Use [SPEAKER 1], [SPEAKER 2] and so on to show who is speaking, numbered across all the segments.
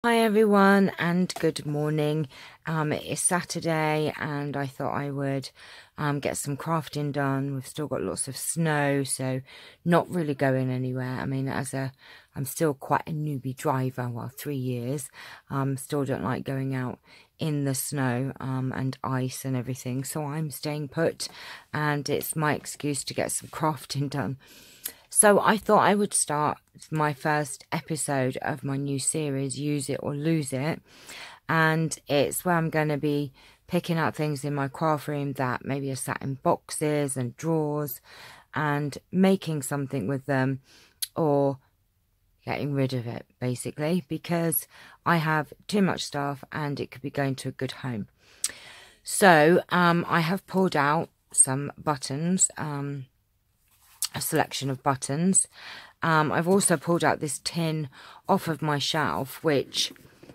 [SPEAKER 1] Hi everyone and good morning. It is Saturday and I thought I would get some crafting done. We've still got lots of snow, so not really going anywhere. I mean, I'm still quite a newbie driver, well, 3 years. Still don't like going out in the snow and ice and everything, so I'm staying put and it's my excuse to get some crafting done. So I thought I would start my first episode of my new series, Use It or Lose It. And it's where I'm going to be picking up things in my craft room that maybe are sat in boxes and drawers and making something with them or getting rid of it, basically, because I have too much stuff and it could be going to a good home. So I have pulled out some buttons, a selection of buttons. I've also pulled out this tin off of my shelf, which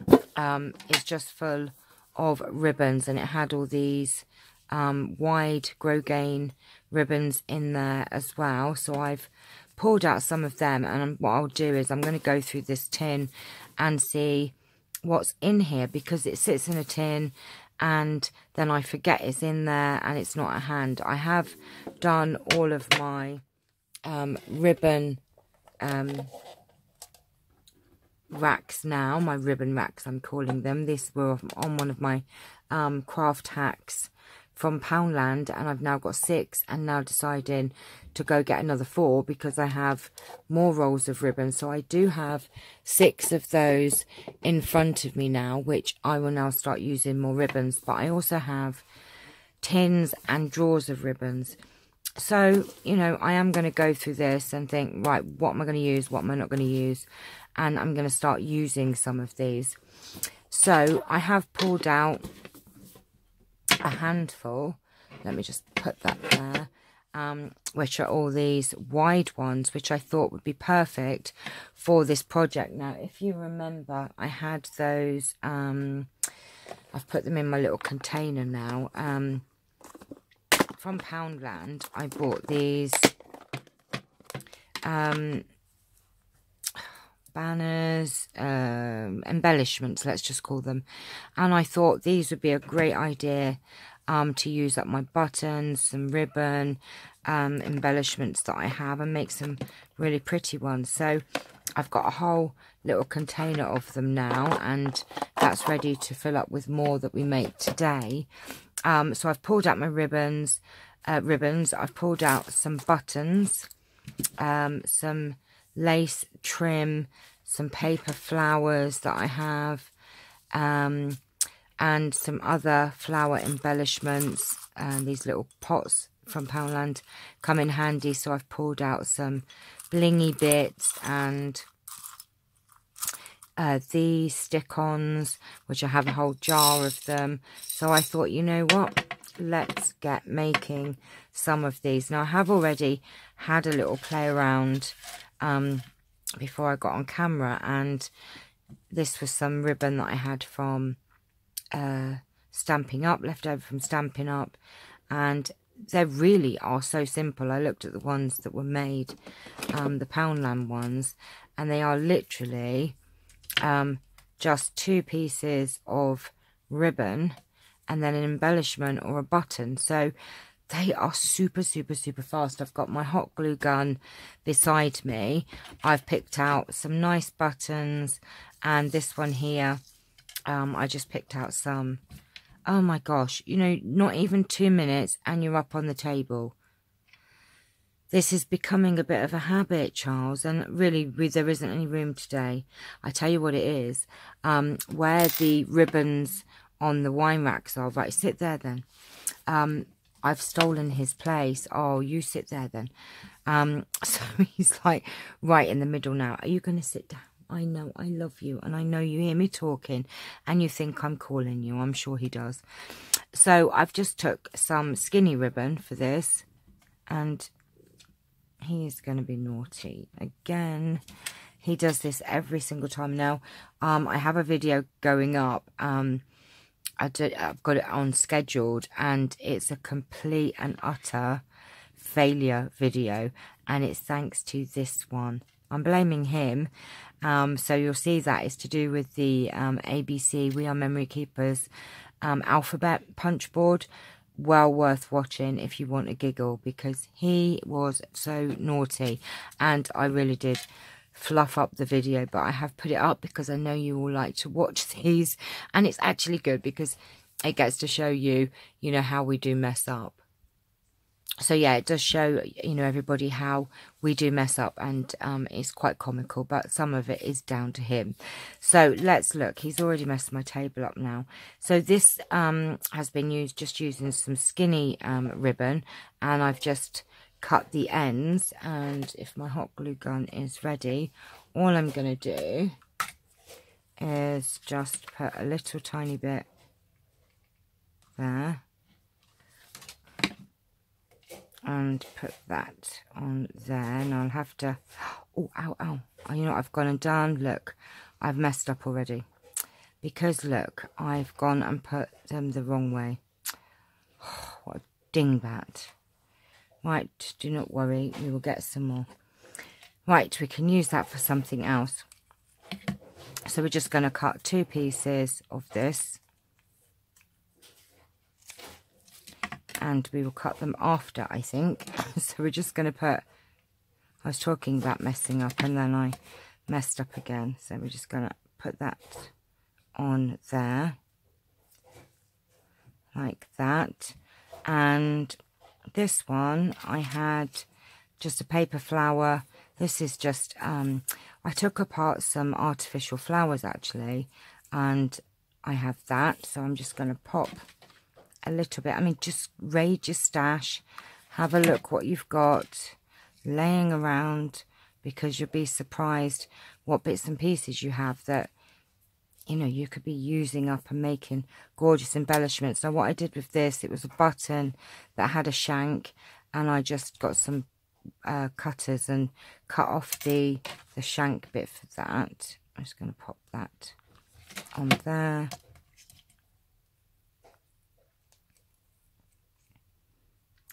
[SPEAKER 1] is just full of ribbons, and it had all these wide Grosgain ribbons in there as well. So I've pulled out some of them, and what I'll do is I'm going to go through this tin and see what's in here, because it sits in a tin and then I forget it's in there and it's not at hand. I have done all of my ribbon racks now, my ribbon racks I'm calling them. These were on one of my craft hacks from Poundland, and I've now got 6 and now deciding to go get another 4 because I have more rolls of ribbon. So I do have 6 of those in front of me now, which I will now start using more ribbons. But I also have tins and drawers of ribbons. So, you know, I am going to go through this and think, right, what am I going to use? What am I not going to use? And I'm going to start using some of these. So I have pulled out a handful. Let me just put that there. Which are all these wide ones, which I thought would be perfect for this project. Now, if you remember, I had those, I've put them in my little container now. From Poundland, I bought these banners, embellishments, let's just call them. And I thought these would be a great idea to use up my buttons, some ribbon, embellishments that I have, and make some really pretty ones. So I've got a whole little container of them now, and that's ready to fill up with more that we make today. So I've pulled out my ribbons. I've pulled out some buttons, some lace trim, some paper flowers that I have, and some other flower embellishments. These little pots from Poundland come in handy. So I've pulled out some blingy bits and these stick-ons, which I have a whole jar of them. So I thought, you know what, let's get making some of these. Now, I have already had a little play around before I got on camera, and this was some ribbon that I had from Stampin' Up, left over from Stampin' Up, and they really are so simple. I looked at the ones that were made, the Poundland ones, and they are literally just 2 pieces of ribbon and then an embellishment or a button. So they are super fast. I've got my hot glue gun beside me. I've picked out some nice buttons, and this one here, I just picked out some. Oh my gosh, you know, not even 2 minutes and you're up on the table. This is becoming a bit of a habit, Charles, and really there isn't any room today. I tell you what it is, where the ribbons on the wine racks are. Right, sit there then. I've stolen his place. Oh, you sit there then. So he's like right in the middle now. Are you going to sit down? I know I love you, and I know you hear me talking and you think I'm calling you. I'm sure he does. So I've just took some skinny ribbon for this, and he's going to be naughty again. He does this every single time. Now, I have a video going up. I've got it on scheduled, and it's a complete and utter failure video, and it's thanks to this one. I'm blaming him, So you'll see that is to do with the ABC, We Are Memory Keepers alphabet punch board. Well worth watching if you want a giggle, because he was so naughty, and I really did fluff up the video, but I have put it up because I know you all like to watch these, and it's actually good because it gets to show you, you know, how we do mess up. So yeah, it does show, you know, everybody how we do mess up, and it's quite comical, but some of it is down to him. So let's look. He's already messed my table up now. So this has been used just using some skinny ribbon, and I've just cut the ends. And if my hot glue gun is ready, all I'm going to do is just put a little tiny bit there. And put that on there, and I'll have to, oh, ow, ow, you know what I've gone and done? Look, I've messed up already, because look, I've gone and put them the wrong way. Oh, what a dingbat. Right, do not worry, we will get some more. Right, we can use that for something else. So we're just going to cut 2 pieces of this. And we will cut them after, I think. So we're just going to put, I was talking about messing up and then I messed up again. So we're just going to put that on there. Like that. And this one, I had just a paper flower. This is just, I took apart some artificial flowers actually. And I have that. So I'm just going to pop a little bit. I mean, just raid your stash, have a look what you've got laying around, because you'll be surprised what bits and pieces you have that, you know, you could be using up and making gorgeous embellishments. Now what I did with this, it was a button that had a shank, and I just got some cutters and cut off the shank bit for that. I'm just going to pop that on there.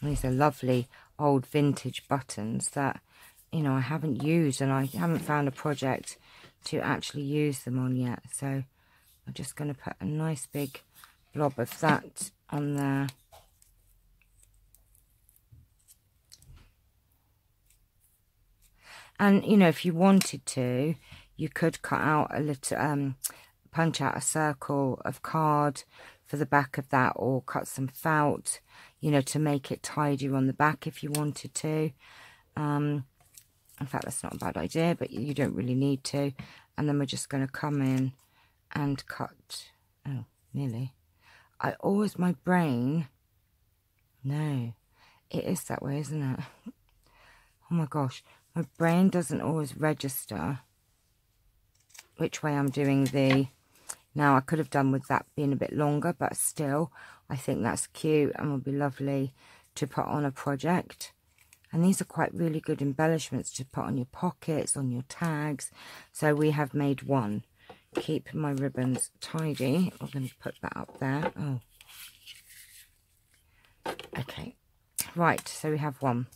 [SPEAKER 1] These are lovely old vintage buttons that, you know, I haven't used, and I haven't found a project to actually use them on yet. So I'm just going to put a nice big blob of that on there. And, you know, if you wanted to, you could cut out a little, punch out a circle of card for the back of that, or cut some felt, you know, to make it tidier on the back if you wanted to. In fact, that's not a bad idea, but you don't really need to. And then we're just going to come in and cut. Oh, nearly. My brain, no, it is that way, isn't it? Oh my gosh, my brain doesn't always register which way I'm doing the. Now, I could have done with that being a bit longer, but still, I think that's cute and would be lovely to put on a project. And these are quite really good embellishments to put on your pockets, on your tags. So we have made one. Keep my ribbons tidy. I'm going to put that up there. Oh. Okay. Right, so we have one.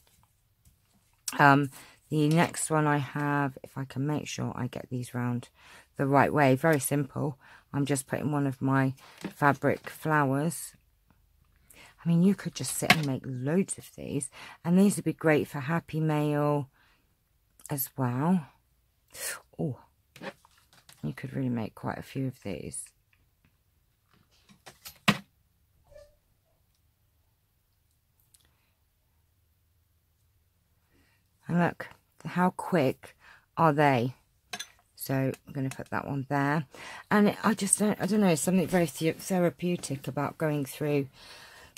[SPEAKER 1] The next one I have, if I can make sure I get these round the right way, very simple. I'm just putting one of my fabric flowers. I mean, you could just sit and make loads of these, and these would be great for Happy Mail as well. Oh, you could really make quite a few of these. And look, how quick are they? So I'm going to put that one there. And I don't know, something very therapeutic about going through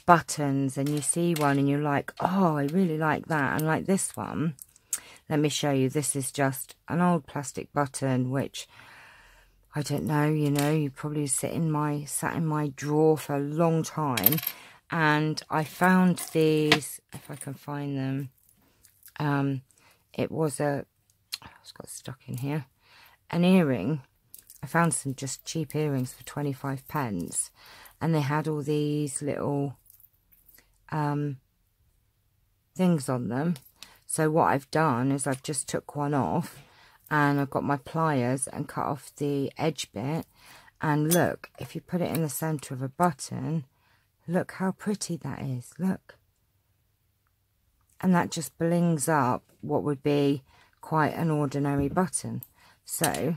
[SPEAKER 1] buttons, and you see one and you're like, oh, I really like that. And like this one, let me show you. This is just an old plastic button, which I don't know, you know, you probably sat in my drawer for a long time. And I found these, if I can find them. It was it's got stuck in here. An earring. I found some just cheap earrings for 25p, and they had all these little things on them. So what I've done is I've just took one off and I've got my pliers and cut off the edge bit. And look, if you put it in the centre of a button, look how pretty that is, look. And that just blings up what would be quite an ordinary button. So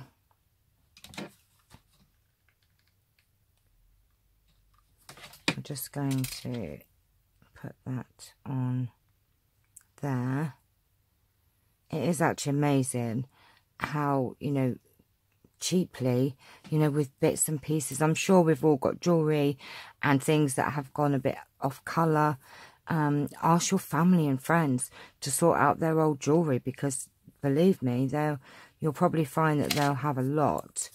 [SPEAKER 1] I'm just going to put that on there. It is actually amazing how, you know, cheaply, you know, with bits and pieces. I'm sure we've all got jewellery and things that have gone a bit off colour. Ask your family and friends to sort out their old jewellery, because believe me, you'll probably find that they'll have a lot.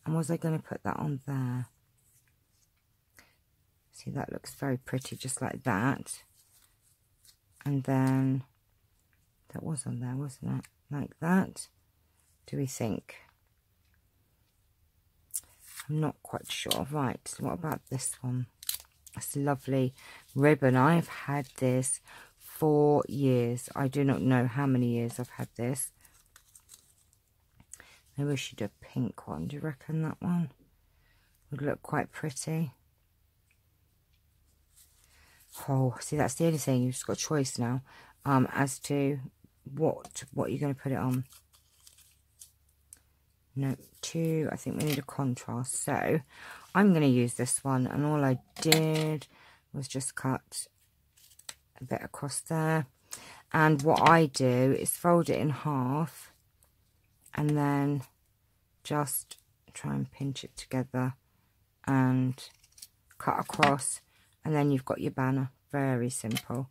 [SPEAKER 1] And was I going to put that on there? See, that looks very pretty, just like that. And then that was on there, wasn't it? Like that. Do we think? I'm not quite sure. Right, so what about this one? It's a lovely ribbon. I've had this for years. I do not know how many years I've had this. Maybe we should do a pink one. Do you reckon that one would look quite pretty? Oh, see, that's the only thing. You've just got a choice now as to what you're going to put it on. No, two. I think we need a contrast. So I'm going to use this one, and all I did was just cut a bit across there. And what I do is fold it in half and then just try and pinch it together and cut across, and then you've got your banner. Very simple.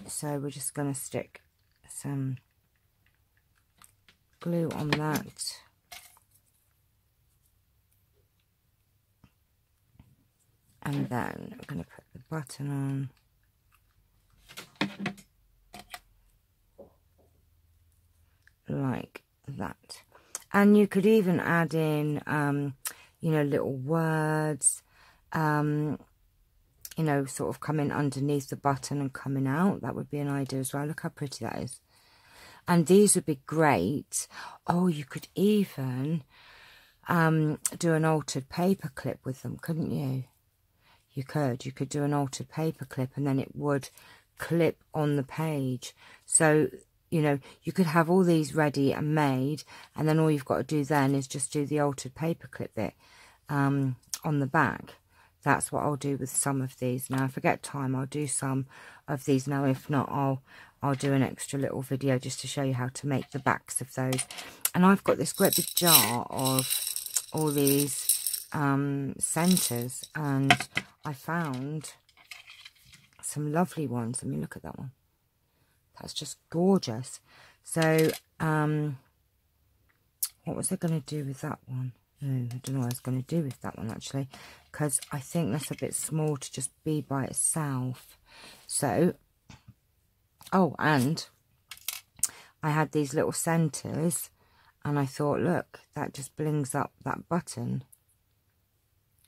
[SPEAKER 1] So we're just going to stick some glue on that. And then I'm going to put the button on like that. And you could even add in, you know, little words, you know, sort of coming underneath the button and coming out. That would be an idea as well. Look how pretty that is. And these would be great. Oh, you could even do an altered paper clip with them, couldn't you? You could do an altered paper clip, and then it would clip on the page. So, you know, you could have all these ready and made, and then all you've got to do then is just do the altered paper clip bit on the back. That's what I'll do with some of these. Now, if I get time, I'll do some of these. Now, if not, I'll do an extra little video just to show you how to make the backs of those. And I've got this great big jar of all these centres, and I found some lovely ones. I mean, look at that one. That's just gorgeous. So, what was I going to do with that one? Oh, I don't know what I was going to do with that one, actually, because I think that's a bit small to just be by itself. So, oh, and I had these little centres, and I thought, look, that just blings up that button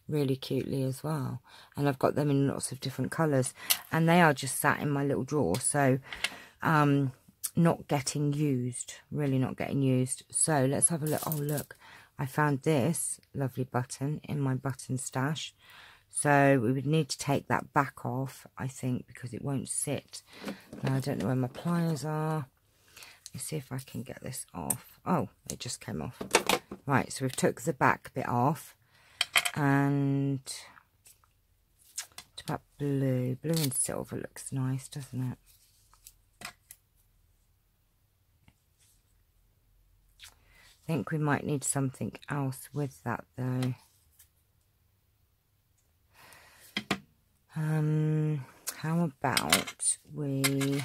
[SPEAKER 1] really cutely as well. And I've got them in lots of different colours, and they are just sat in my little drawer, so not getting used, really not getting used. So let's have a look. Oh, look, I found this lovely button in my button stash. So we would need to take that back off, I think, because it won't sit. Now, I don't know where my pliers are. Let's see if I can get this off. Oh, it just came off. Right, so we've took the back bit off. And it's about blue. Blue and silver looks nice, doesn't it? I think we might need something else with that, though. How about we...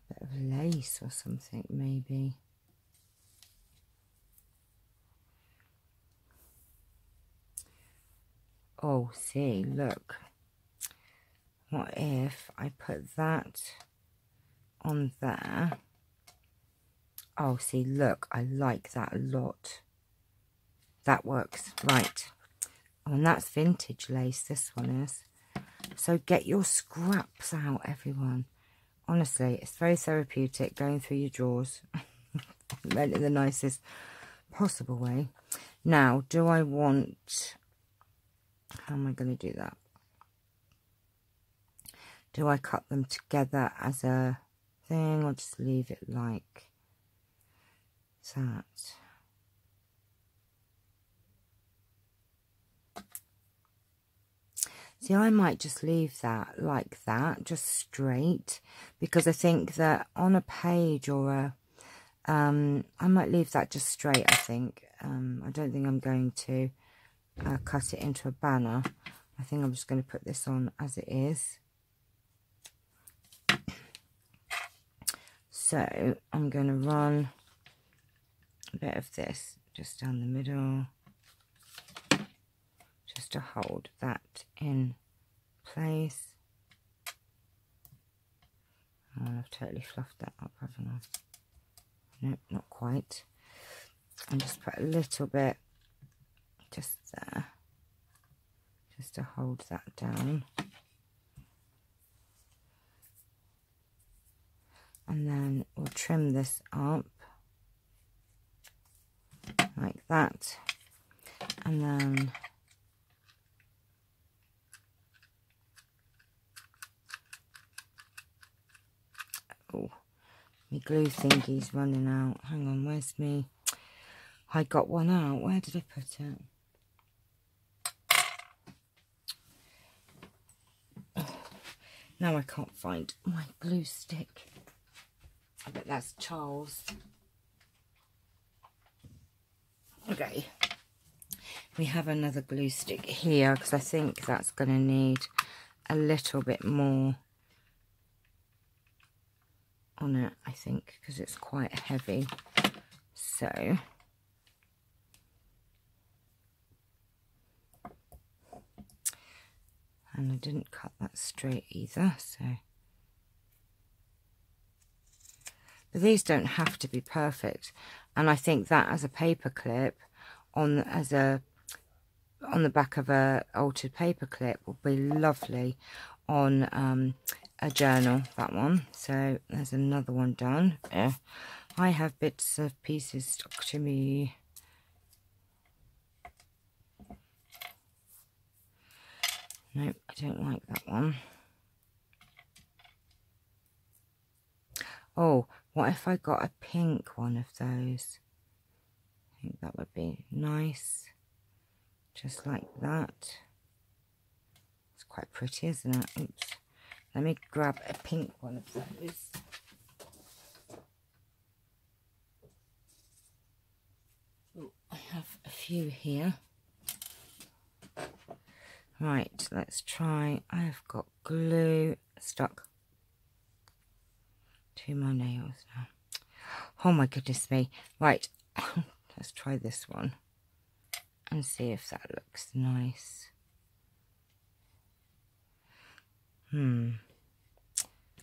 [SPEAKER 1] a bit of lace or something, maybe. Oh, see, look. What if I put that on there? Oh, see, look, I like that a lot. That works, right. Oh, and that's vintage lace, this one is. So get your scraps out, everyone. Honestly, it's very therapeutic going through your drawers. Meant in the nicest possible way. Now, do I want... How am I going to do that? Do I cut them together as a thing or just leave it like that? See, I might just leave that like that, just straight, because I think that on a page or a, I might leave that just straight, I think. I don't think I'm going to cut it into a banner. I think I'm just going to put this on as it is. So I'm going to run a bit of this just down the middle, just to hold that in place. Oh, I've totally fluffed that up, haven't I? Nope, not quite. And just put a little bit just there, just to hold that down. And then we'll trim this up like that. And then oh, my glue thingy's running out. Hang on, where's me? I got one out. Where did I put it? Oh, now I can't find my glue stick. I bet that's Charles. Okay. We have another glue stick here because I think that's going to need a little bit more on it, I think, because it's quite heavy. So and I didn't cut that straight either, so but these don't have to be perfect, and I think that as a paper clip on the back of a altered paper clip will be lovely on a journal, that one. So there's another one done. I have bits of pieces stuck to me. Nope, I don't like that one. Oh, what if I got a pink one of those? I think that would be nice. Just like that. It's quite pretty, isn't it? Oops. Let me grab a pink one of those. Oh, I have a few here. Right, let's try. I've got glue stuck to my nails now. Oh my goodness me. Right, let's try this one and see if that looks nice.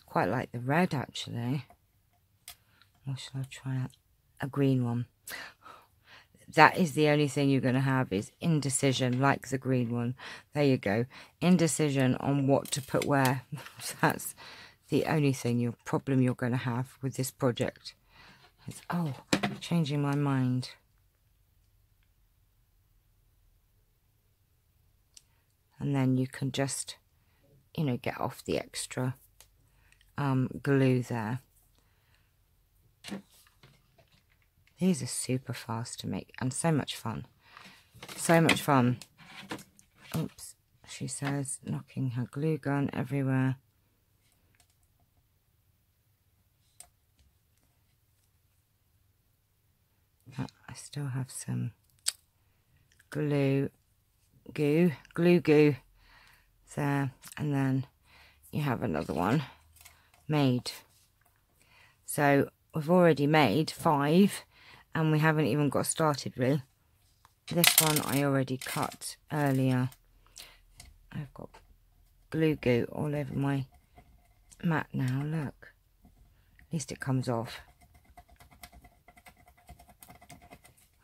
[SPEAKER 1] Quite like the red actually. Or shall I try a green one? That is the only thing you're going to have is indecision, like the green one. There you go. Indecision on what to put where. That's the only thing problem you're going to have with this project. It's, oh, changing my mind. And then you can just, you know, get off the extra glue there. These are super fast to make and so much fun. So much fun. Oops, she says, knocking her glue gun everywhere. But I still have some glue goo there, and then you have another one made. So we've already made 5 and we haven't even got started really. This one I already cut earlier. I've got glue goo all over my mat now, look. At least it comes off.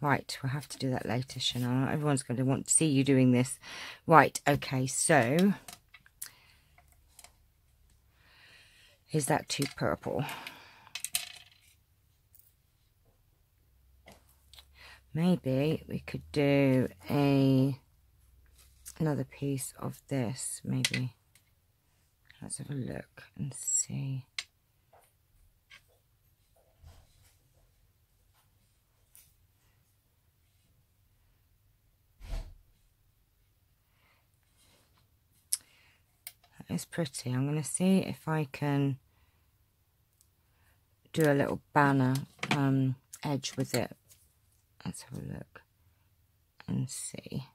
[SPEAKER 1] Right, we'll have to do that later, Channelle. Everyone's going to want to see you doing this. Right, okay, so Is that too purple? Maybe we could do another piece of this, maybe. Let's have a look and see. That is pretty. I'm going to see if I can do a little banner edge with it. Let's have a look and see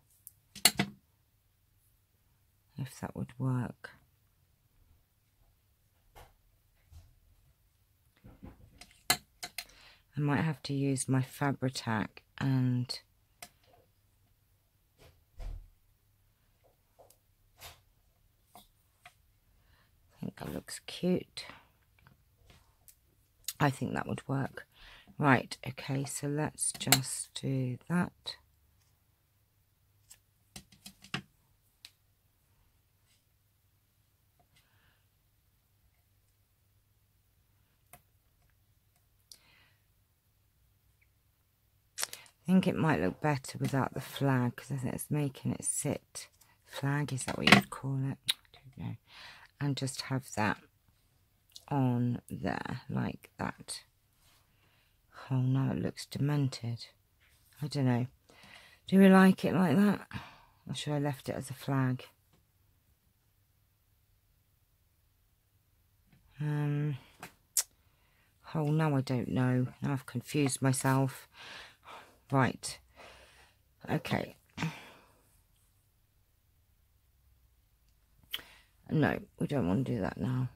[SPEAKER 1] if that would work. I might have to use my Fabri-Tac and I think that looks cute. I think that would work. Right, okay, so let's just do that. I think it might look better without the flag because I think it's making it sit. Flag, is that what you'd call it? I don't know. And just have that on there like that. Oh no, it looks demented. I don't know. Do we like it like that? Or should I left it as a flag? Oh no, I don't know. Now I've confused myself. Right. Okay. No, we don't want to do that now.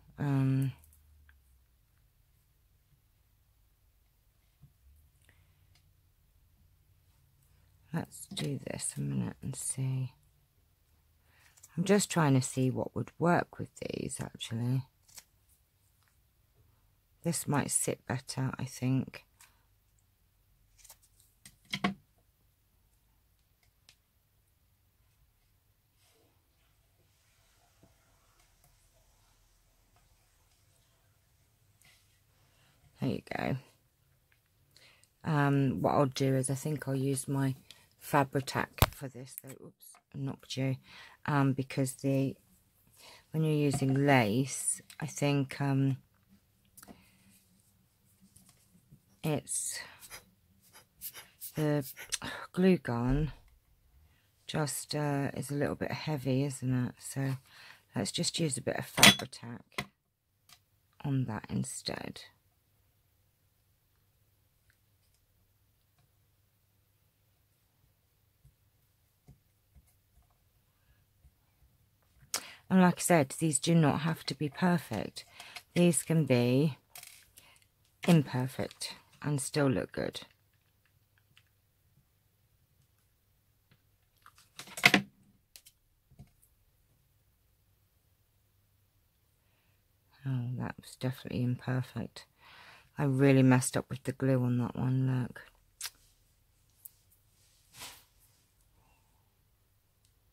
[SPEAKER 1] Let's do this a minute and see. I'm just trying to see what would work with these, actually. This might sit better, I think. There you go. What I'll do is I think I'll use my Fabri-Tac for this, though. Oops, I knocked you. Because when you're using lace, I think it's the glue gun just is a little bit heavy, isn't it? So let's just use a bit of Fabri-Tac on that instead. And like I said, these do not have to be perfect. These can be imperfect and still look good. Oh, that was definitely imperfect. I really messed up with the glue on that one, look.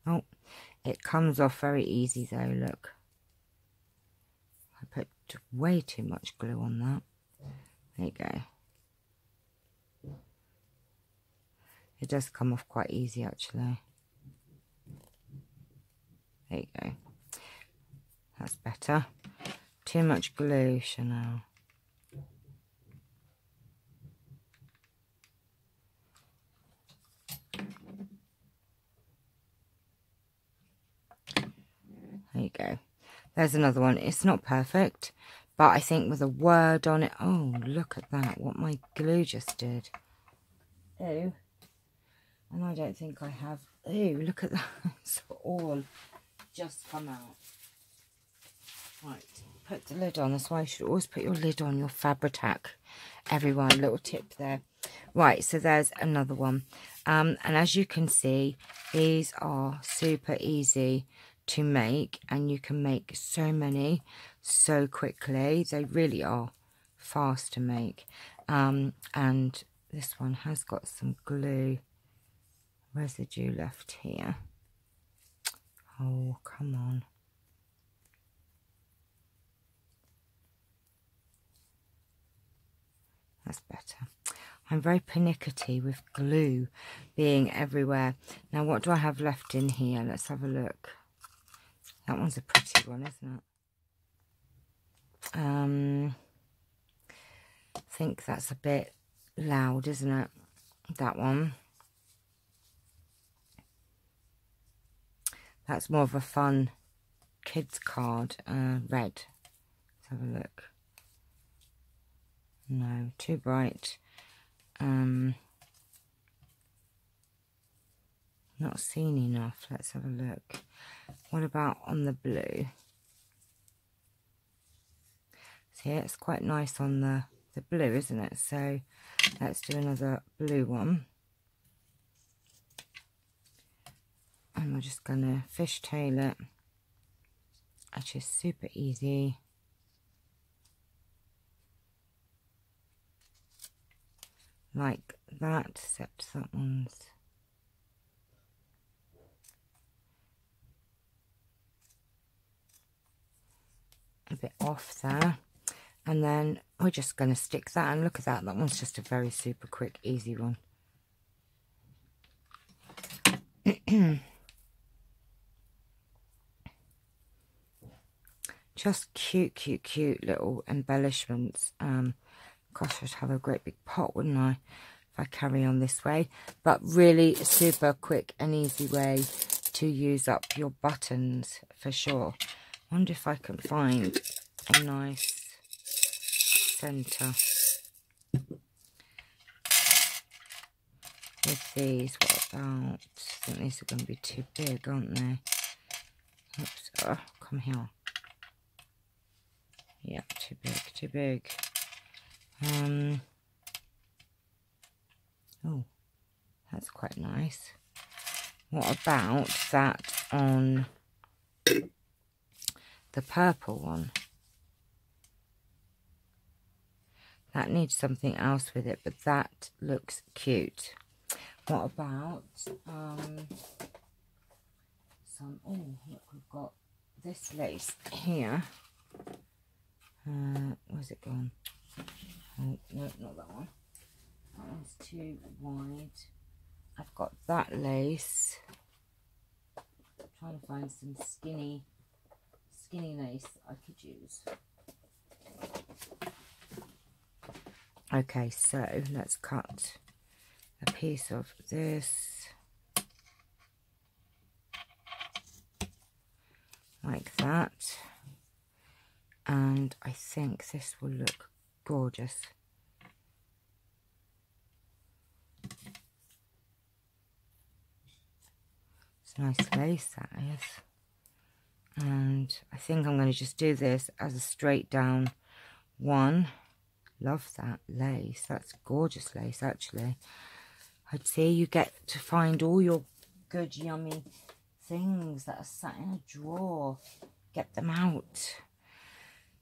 [SPEAKER 1] Oh, it comes off very easy though, look. I put way too much glue on that. There you go. It does come off quite easy actually. There you go. That's better. Too much glue, Channelle. There you go. There's another one. It's not perfect, but I think with a word on it. Oh, look at that. What my glue just did. Oh. And I don't think I have. Oh, look at that. It's all just come out. Right. Put the lid on. That's why you should always put your lid on your Fabri-Tac. Everyone, little tip there. Right. So there's another one. And as you can see, these are super easy to make, and you can make so many so quickly. They really are fast to make. And this one has got some glue residue left here. Oh, come on. that's better. I'm very pernickety with glue being everywhere. Now, what do I have left in here? Let's have a look. That one's a pretty one, isn't it? I think that's a bit loud, isn't it? That one. That's more of a fun kids card. Red. Let's have a look. No, too bright. Not seen enough. Let's have a look. What about on the blue? See, it's quite nice on the blue, isn't it? So let's do another blue one. And we're just going to fishtail it. Actually, super easy. Like that, except that one's a bit off there. And then we're just going to stick that, and look at that. That one's just a very super quick, easy one. Just cute, cute, cute little embellishments. Gosh, I'd have a great big pot, wouldn't I, if I carry on this way. But really super quick and easy way to use up your buttons for sure. Wonder if I can find a nice centre with these. What about? I think these are going to be too big, aren't they? Oops. Oh, come here. Yeah, too big, too big. Oh, that's quite nice. What about that on the purple one? That needs something else with it, but that looks cute. What about some, oh, look, we've got this lace here. Where's it gone? Oh, no, not that one. That one's too wide. I've got that lace. I'm trying to find some skinny lace I could use. Okay, so let's cut a piece of this like that, and I think this will look gorgeous. It's nice lace, that is. And I think I'm going to just do this as a straight down one. Love that lace. That's gorgeous lace, actually. I'd say you get to find all your good, yummy things that are sat in a drawer. Get them out.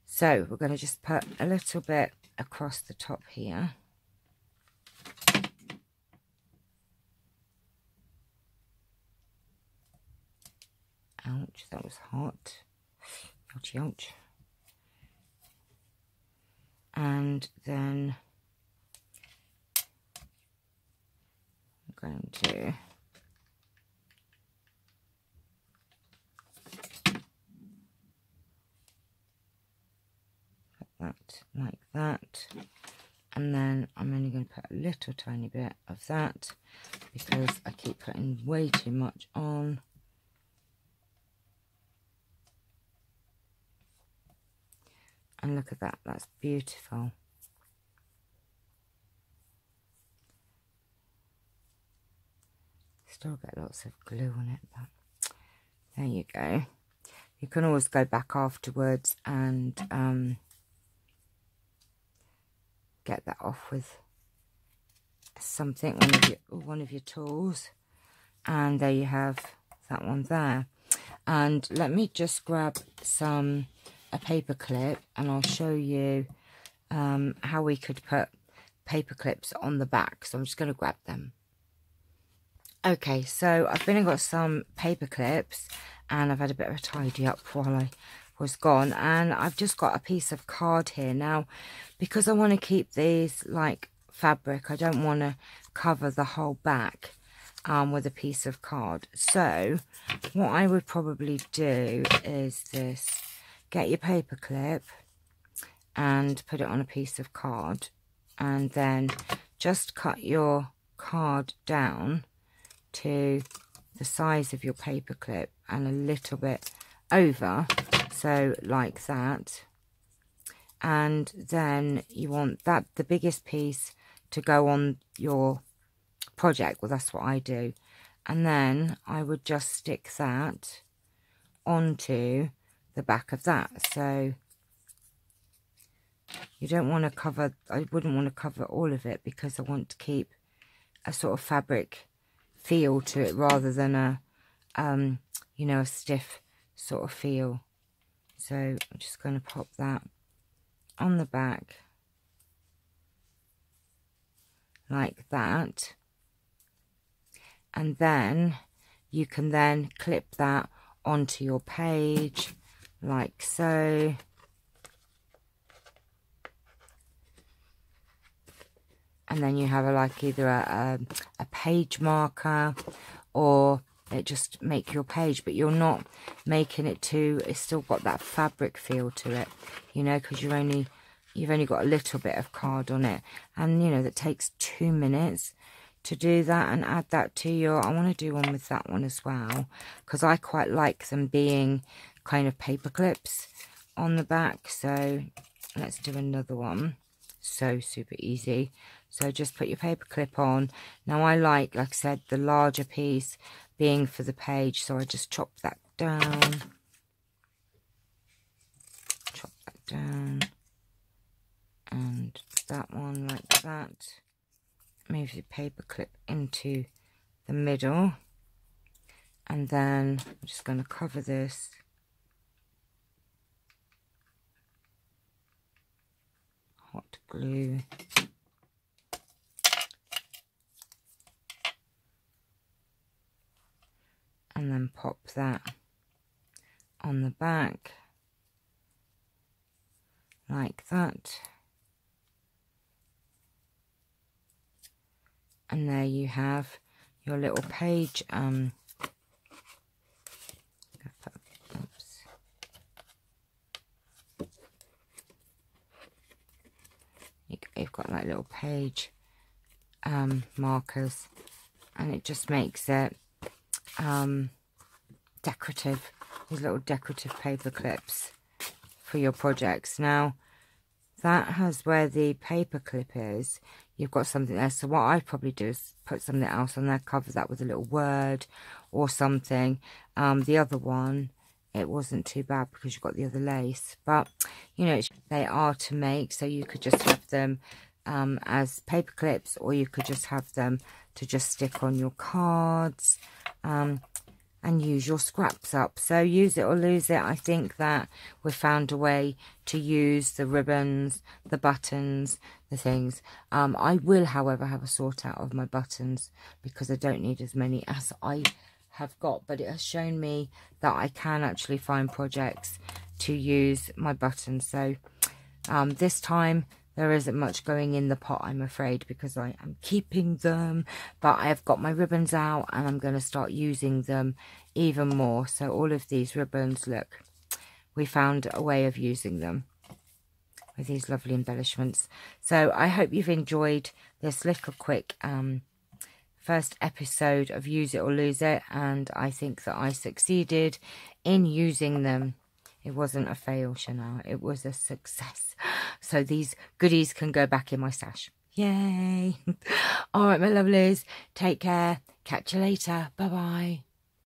[SPEAKER 1] So we're going to just put a little bit across the top here. Ouch, that was hot. Ouch, ouch. And then I'm going to put that like that. And then I'm only going to put a little tiny bit of that because I keep putting way too much on. And look at that, that's beautiful. Still get lots of glue on it, but there you go. You can always go back afterwards and get that off with something, one of your tools. And there you have that one there. And let me just grab a paper clip, and I'll show you how we could put paper clips on the back. So I'm just going to grab them. Okay, so I've been and got some paper clips, and I've had a bit of a tidy up while was gone. And I've just got a piece of card here now, because I want to keep these like fabric. I don't want to cover the whole back with a piece of card. So what I would probably do is this: get your paper clip and put it on a piece of card, and then just cut your card down to the size of your paper clip and a little bit over, so like that. And then you want that, the biggest piece, to go on your project. Well, that's what I do. And then I would just stick that onto the back of that. So you don't want to cover, I wouldn't want to cover all of it, because I want to keep a sort of fabric feel to it rather than a you know, a stiff sort of feel. So I'm just going to pop that on the back like that, and then you can then clip that onto your page like so. And then you have like either a page marker, or it just make your page, but you're not making it too, it's still got that fabric feel to it, you know, because you've only got a little bit of card on it. And you know, that takes 2 minutes to do that, and add that to your, I want to do one with that one as well, because I quite like them being kind of paper clips on the back. So let's do another one. So super easy. So just put your paper clip on. Now I like I said, the larger piece being for the page, so I just chop that down. Chop that down. And that one like that. Move your paper clip into the middle. And then I'm just going to cover this. Hot glue. And then pop that on the back like that. And there you have your little page. Oops. You've got like little page markers, and it just makes it decorative. These little decorative paper clips for your projects. Now that has where the paper clip is, you've got something there. So what I'd probably do is put something else on there, cover that with a little word or something. The other one, it wasn't too bad because you've got the other lace, but you know, they are to make, so you could just have them as paper clips, or you could just have them to just stick on your cards and use your scraps up. So use it or lose it. I think that we've found a way to use the ribbons, the buttons, the things. I will, however, have a sort out of my buttons, because I don't need as many as I have got, but it has shown me that I can actually find projects to use my buttons. So this time there isn't much going in the pot, I'm afraid, because I am keeping them, but I have got my ribbons out and I'm going to start using them even more. So all of these ribbons, look, we found a way of using them with these lovely embellishments. So I hope you've enjoyed this little quick first episode of Use It or Lose It, and I think that I succeeded in using them. It wasn't a fail, Channelle. It was a success. So these goodies can go back in my stash. Yay. All right, my lovelies. Take care. Catch you later. Bye-bye.